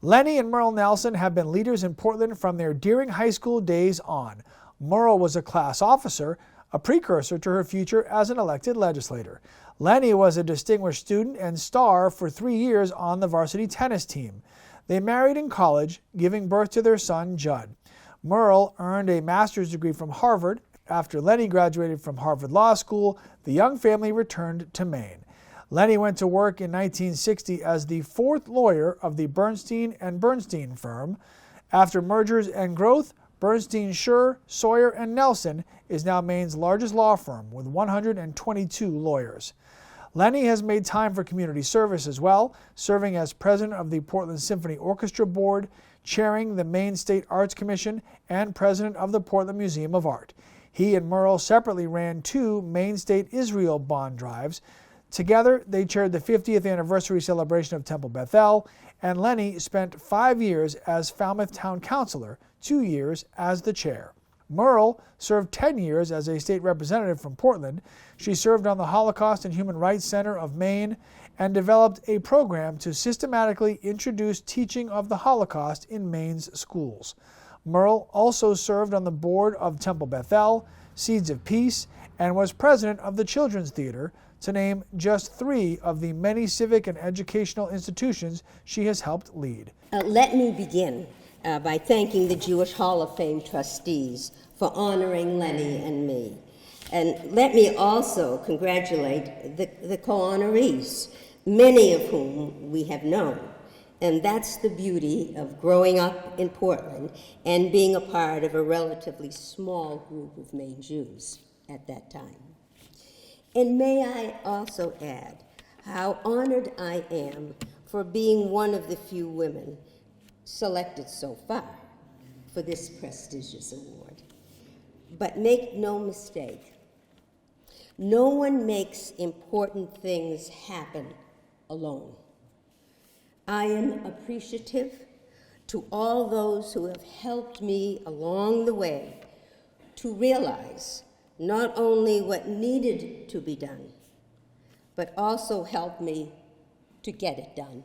Lenny and Merle Nelson have been leaders in Portland from their Deering High School days on. Merle was a class officer, a precursor to her future as an elected legislator. Lenny was a distinguished student and star for 3 years on the varsity tennis team. They married in college, giving birth to their son, Judd. Merle earned a master's degree from Harvard. After Lenny graduated from Harvard Law School, the young family returned to Maine. Lenny went to work in 1960 as the fourth lawyer of the Bernstein and Bernstein firm. After mergers and growth, Bernstein, Schur, Sawyer, and Nelson is now Maine's largest law firm with 122 lawyers. Lenny has made time for community service as well, serving as president of the Portland Symphony Orchestra Board, chairing the Maine State Arts Commission, and president of the Portland Museum of Art. He and Merle separately ran 2 Maine State Israel bond drives. Together, they chaired the 50th anniversary celebration of Temple Bethel, and Lenny spent 5 years as Falmouth Town Councilor, 2 years as the chair. Merle served 10 years as a state representative from Portland. She served on the Holocaust and Human Rights Center of Maine and developed a program to systematically introduce teaching of the Holocaust in Maine's schools. Merle also served on the board of Temple Bethel, Seeds of Peace, and was president of the Children's Theater, to name just 3 of the many civic and educational institutions she has helped lead. Let me begin by thanking the Jewish Hall of Fame trustees for honoring Lenny and me. And let me also congratulate the co-honorees, many of whom we have known. And that's the beauty of growing up in Portland and being a part of a relatively small group of Maine Jews at that time. And may I also add how honored I am for being one of the few women selected so far for this prestigious award. But make no mistake, no one makes important things happen alone. I am appreciative to all those who have helped me along the way to realize not only what needed to be done, but also helped me to get it done.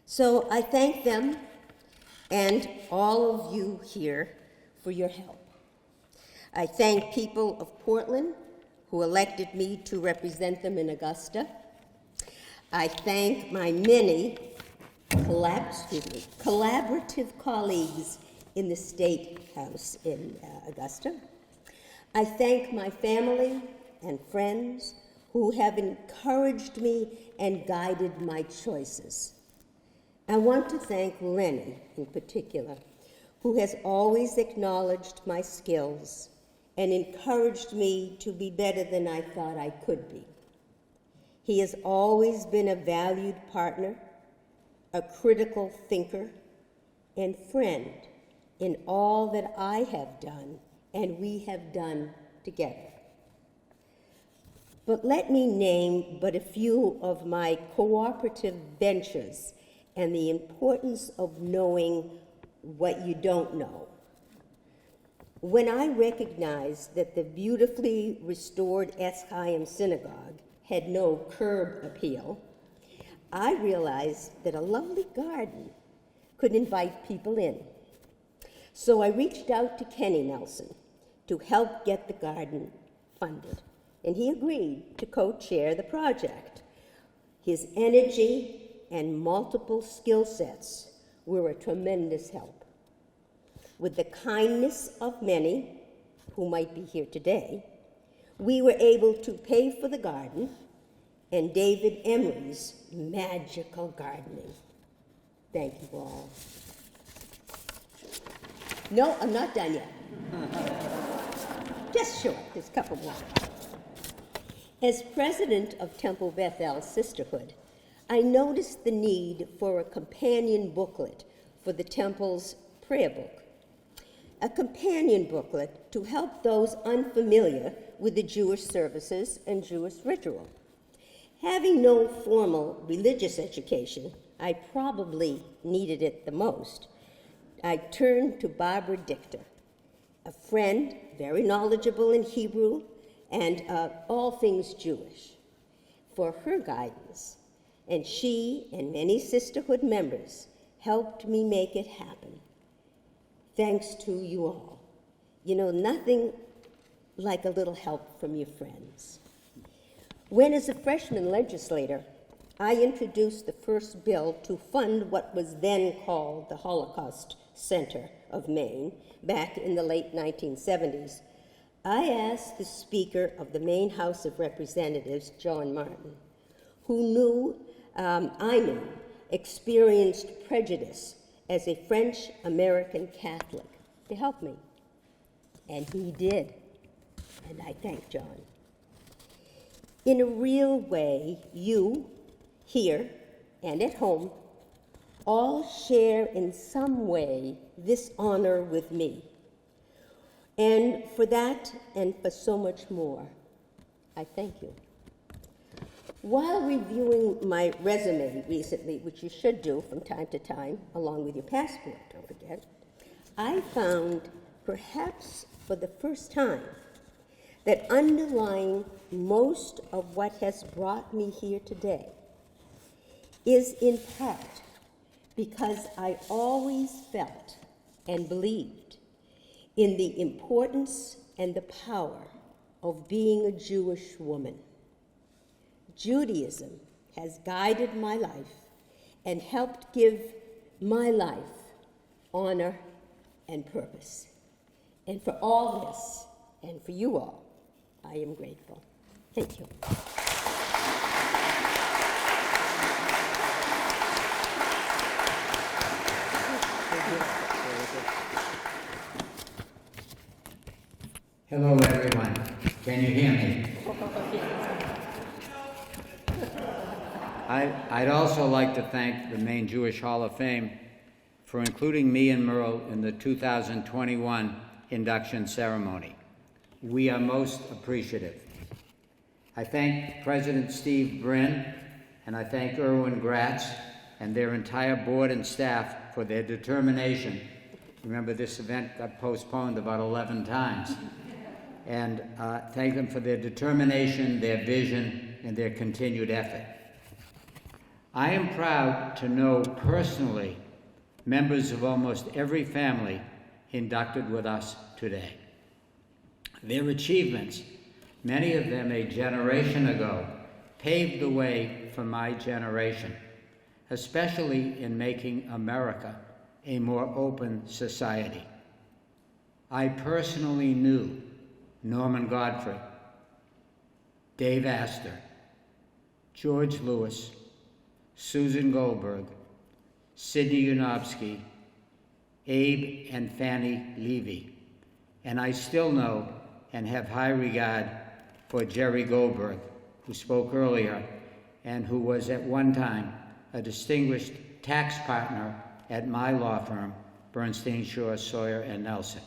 So I thank them and all of you here for your help. I thank people of Portland who elected me to represent them in Augusta. I thank my many collaborative colleagues in the State House in Augusta. I thank my family and friends who have encouraged me and guided my choices. I want to thank Lenny in particular, who has always acknowledged my skills and encouraged me to be better than I thought I could be. He has always been a valued partner, a critical thinker, and friend in all that I have done and we have done together. But let me name but a few of my cooperative ventures and the importance of knowing what you don't know. When I recognized that the beautifully restored Eschayim Synagogue had no curb appeal, I realized that a lovely garden could invite people in. So I reached out to Kenny Nelson to help get the garden funded, and he agreed to co-chair the project. His energy and multiple skill sets were a tremendous help. With the kindness of many, who might be here today, we were able to pay for the garden and David Emery's magical gardening. Thank you all. No, I'm not done yet. Just short, there's a couple more. As president of Temple Bethel Sisterhood, I noticed the need for a companion booklet for the Temple's prayer book. A companion booklet to help those unfamiliar with the Jewish services and Jewish ritual. Having no formal religious education, I probably needed it the most. I turned to Barbara Dichter, a friend, very knowledgeable in Hebrew and all things Jewish, for her guidance. And she and many sisterhood members helped me make it happen. Thanks to you all. You know, nothing like a little help from your friends. When, as a freshman legislator, I introduced the first bill to fund what was then called the Holocaust Center of Maine, back in the late 1970s, I asked the Speaker of the Maine House of Representatives, John Martin, who I knew, experienced prejudice as a French-American Catholic, to help me. And he did, and I thank John. In a real way, you, here and at home, all share in some way this honor with me. And for that and for so much more, I thank you. While reviewing my resume recently, which you should do from time to time, along with your passport, don't forget, I found, perhaps for the first time, that underlying most of what has brought me here today is in part because I always felt and believed in the importance and the power of being a Jewish woman. Judaism has guided my life and helped give my life honor and purpose. And for all this, and for you all, I am grateful. Thank you. Hello, everyone. Can you hear me? I'd also like to thank the Maine Jewish Hall of Fame for including me and Merle in the 2021 induction ceremony. We are most appreciative. I thank President Steve Brin, and I thank Erwin Gratz and their entire board and staff for their determination. Remember, this event got postponed about 11 times. And thank them for their determination, their vision, and their continued effort. I am proud to know personally members of almost every family inducted with us today. Their achievements, many of them a generation ago, paved the way for my generation, especially in making America a more open society. I personally knew Norman Godfrey, Dave Astor, George Lewis, Susan Goldberg, Sidney Unofsky, Abe and Fanny Levy, and I still know and have high regard for Jerry Goldberg, who spoke earlier and who was at one time a distinguished tax partner at my law firm, Bernstein, Shore, Sawyer, and Nelson.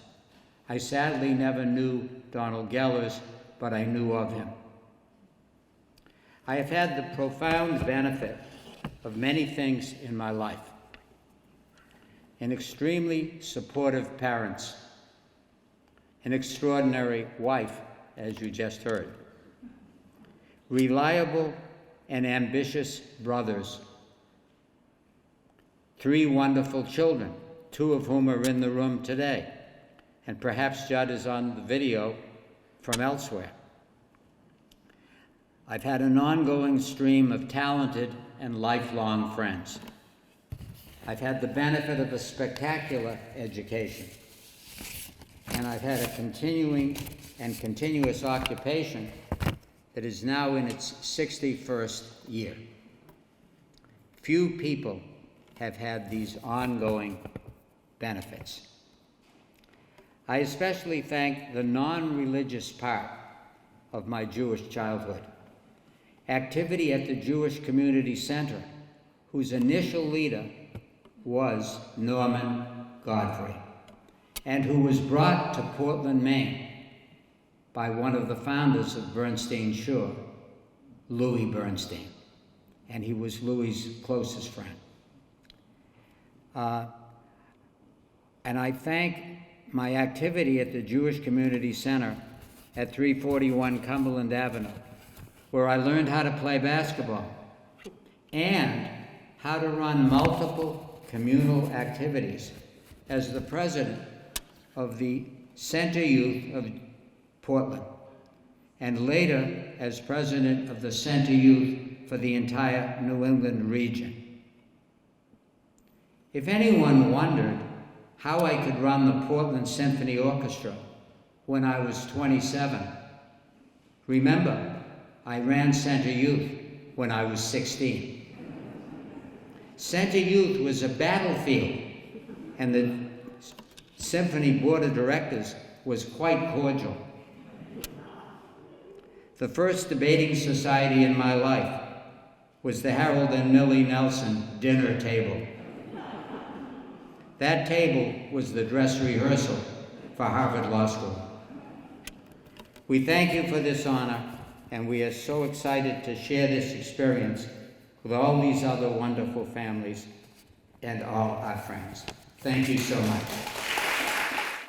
I sadly never knew Donald Gellers, but I knew of him. I have had the profound benefit of many things in my life. An extremely supportive parents, an extraordinary wife, as you just heard, reliable and ambitious brothers, 3 wonderful children, 2 of whom are in the room today, and perhaps Judd is on the video from elsewhere. I've had an ongoing stream of talented and lifelong friends. I've had the benefit of a spectacular education, and I've had a continuing and continuous occupation that is now in its 61st year. Few people have had these ongoing benefits. I especially thank the non-religious part of my Jewish childhood. Activity at the Jewish Community Center, whose initial leader was Norman Godfrey, and who was brought to Portland, Maine by one of the founders of Bernstein Shore, Louis Bernstein, and he was Louis's closest friend. And I thank my activity at the Jewish Community Center at 341 Cumberland Avenue, where I learned how to play basketball and how to run multiple communal activities as the president of the Center Youth of Portland, and later as president of the Center Youth for the entire New England region. If anyone wondered how I could run the Portland Symphony Orchestra when I was 27, remember, I ran Center Youth when I was 16. Center Youth was a battlefield, and the Symphony Board of Directors was quite cordial. The first debating society in my life was the Harold and Millie Nelson dinner table. That table was the dress rehearsal for Harvard Law School. We thank you for this honor, and we are so excited to share this experience with all these other wonderful families and all our friends. Thank you so much.